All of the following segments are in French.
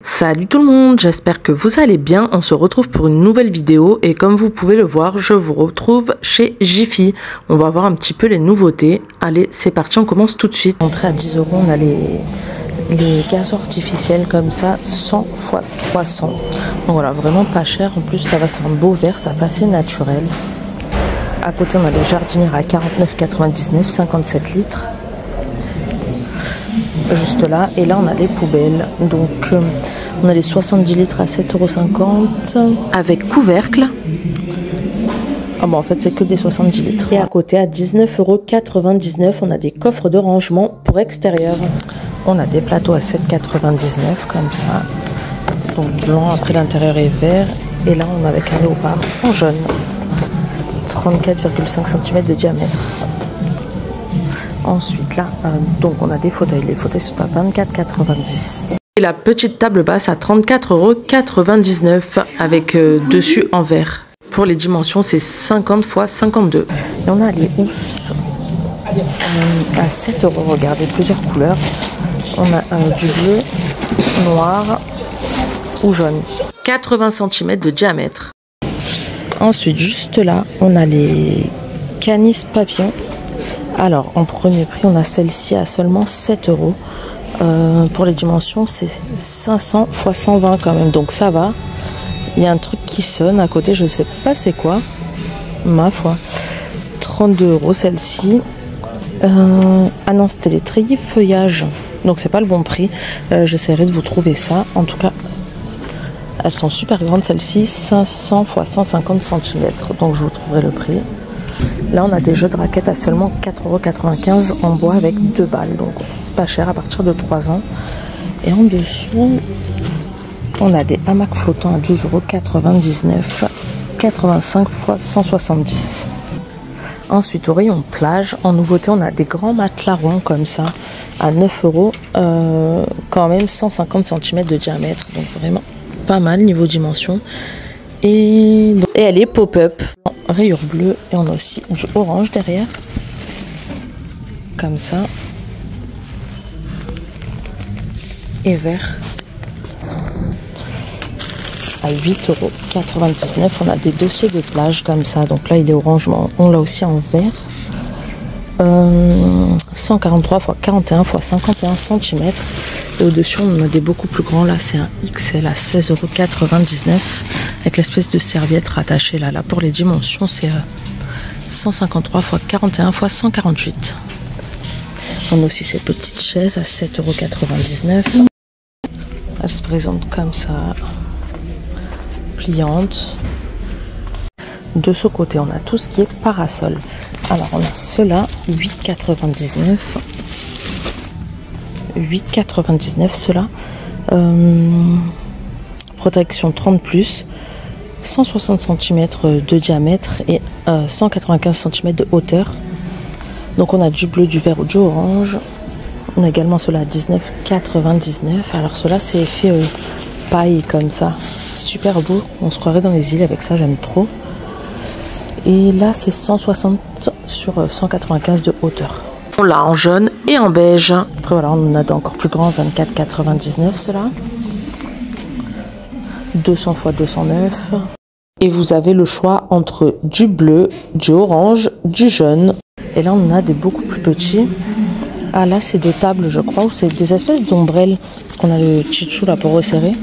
Salut tout le monde, j'espère que vous allez bien. On se retrouve pour une nouvelle vidéo et comme vous pouvez le voir, je vous retrouve chez Jiffy. On va voir un petit peu les nouveautés. Allez, c'est parti, on commence tout de suite. Entrée à 10 €, on a les gazons artificiels comme ça, 100 x 300. Donc voilà, vraiment pas cher. En plus, ça va, c'est un beau vert, ça fait assez naturel. À côté, on a les jardinières à 49,99, 57 litres. Juste là, et là on a les poubelles, donc on a les 70 litres à 7,50 € avec couvercle. Ah bon, en fait c'est que des 70 litres. Et à côté à 19,99 € on a des coffres de rangement pour extérieur. On a des plateaux à 7,99 € comme ça, donc blanc, après l'intérieur est vert, et là on a avec un léopard en jaune, 34,5 cm de diamètre. Ensuite là, donc on a des fauteuils, les fauteuils sont à 24,90 €. Et la petite table basse à 34,99 € avec dessus en verre. Pour les dimensions, c'est 50 x 52. Et on a les housses à 7 €, regardez, plusieurs couleurs. On a du bleu, noir ou jaune. 80 cm de diamètre. Ensuite, juste là, on a les canisses papillons. Alors, en premier prix, on a celle-ci à seulement 7 €. Pour les dimensions, c'est 500 x 120 quand même, donc ça va. Il y a un truc qui sonne à côté, je sais pas c'est quoi. Ma foi. 32 € celle-ci. Ah non, c'était les treillis feuillage. Donc c'est pas le bon prix. J'essaierai de vous trouver ça. En tout cas, elles sont super grandes celles-ci. 500 x 150 cm. Donc je vous trouverai le prix. Là, on a des jeux de raquettes à seulement 4,95 € en bois avec 2 balles. Donc, c'est pas cher à partir de 3 ans. Et en dessous, on a des hamacs flottants à 12,99 €, 85 x 170. Ensuite, au rayon plage, en nouveauté, on a des grands matelas ronds comme ça à 9 €, quand même 150 cm de diamètre. Donc, vraiment pas mal niveau dimension. Et elle est pop-up. Rayure bleue, et on a aussi du orange derrière comme ça, et vert à 8,99 €. On a des dossiers de plage comme ça, donc là il est orange, on l'a aussi en vert. 143 x 41 x 51 cm, et au dessus on en a des beaucoup plus grands. Là c'est un XL à 16,99 € avec l'espèce de serviette rattachée là. Pour les dimensions, c'est 153 x 41 x 148. On a aussi ces petites chaises à 7,99 €. Elles se présentent comme ça, pliantes. De ce côté, on a tout ce qui est parasol. Alors, on a ceux-là, 8,99 €. 8,99 € ceux-là. Protection 30+. 160 cm de diamètre et 195 cm de hauteur. Donc on a du bleu, du vert ou du orange. On a également cela à 19,99 €. Alors cela c'est fait paille comme ça, super beau, on se croirait dans les îles avec ça, j'aime trop. Et là c'est 160 sur 195 de hauteur. On l'a en jaune et en beige. Après voilà, on en a d'encore plus grand, 24,99 € cela. 200 x 209. Et vous avez le choix entre du bleu, du orange, du jaune. Et là on en a des beaucoup plus petits. Ah là c'est de table je crois, ou c'est des espèces d'ombrelles. Parce qu'on a le chichou là pour resserrer.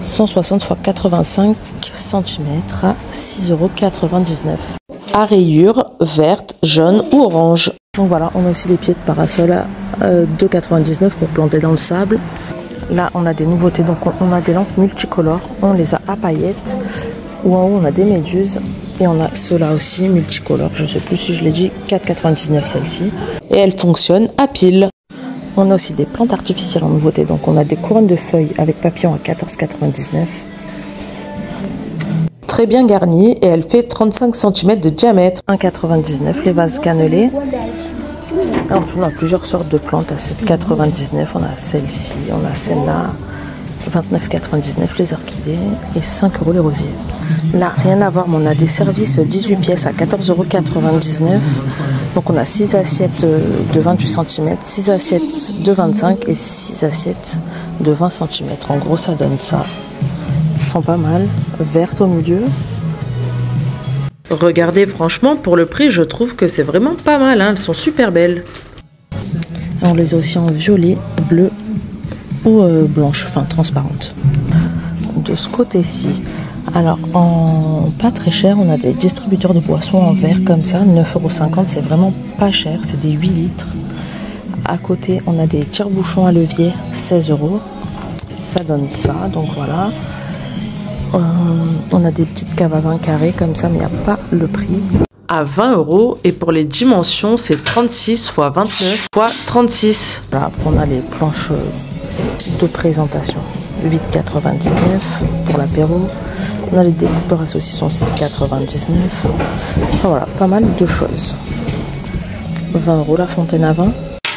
160 x 85 cm à 6,99 €. À rayures verte, jaune ou orange. Donc voilà, on a aussi les pieds de parasol à 2,99 € pour planter dans le sable. Là, on a des nouveautés, donc on a des lampes multicolores, on les a à paillettes, ou en haut on a des méduses, et on a ceux-là aussi multicolores, je ne sais plus si je l'ai dit, 4,99 € celle-ci. Et elle fonctionne à pile. On a aussi des plantes artificielles en nouveauté, donc on a des couronnes de feuilles avec papillons à 14,99 €. Très bien garnie, et elle fait 35 cm de diamètre. 1,99 € les vases cannelés. Ensuite, on a plusieurs sortes de plantes à 7,99 €. On a celle-ci, on a celle-là, 29,99 € les orchidées et 5 € les rosiers. Là, rien à voir, mais on a des services 18 pièces à 14,99 €. Donc on a 6 assiettes de 28 cm, 6 assiettes de 25 et 6 assiettes de 20 cm. En gros, ça donne ça. Elles sont pas mal. Vertes au milieu. Regardez, franchement, pour le prix, je trouve que c'est vraiment pas mal. Hein. Elles sont super belles. Et on les a aussi en violet, bleu ou blanche, enfin transparente. De ce côté-ci, alors en pas très cher, on a des distributeurs de boissons en verre comme ça, 9,50 €, c'est vraiment pas cher, c'est des 8 litres. À côté, on a des tire-bouchons à levier, 16 €. Ça donne ça, donc voilà. On a des petites caves à 20 carrés comme ça, mais il n'y a pas le prix. À 20 €, et pour les dimensions, c'est 36 x 29 x 36. Là, on a les planches de présentation, 8,99 € pour l'apéro. On a les découpeurs à saucisson, 6,99 €. Enfin, voilà, pas mal de choses. 20 € la fontaine à vin.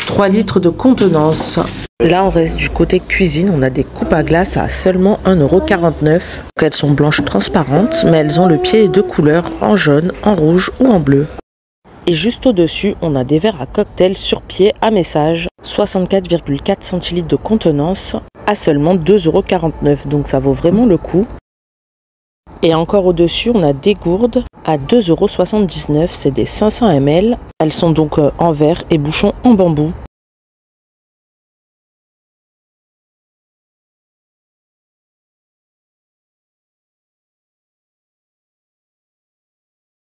3 litres de contenance. Là, on reste du côté cuisine. On a des coupes à glace à seulement 1,49 €. Elles sont blanches transparentes, mais elles ont le pied de couleur en jaune, en rouge ou en bleu. Et juste au-dessus, on a des verres à cocktail sur pied à message. 64,4 centilitres de contenance à seulement 2,49 €. Donc ça vaut vraiment le coup. Et encore au-dessus, on a des gourdes à 2,79 €. C'est des 500 ml. Elles sont donc en verre et bouchons en bambou.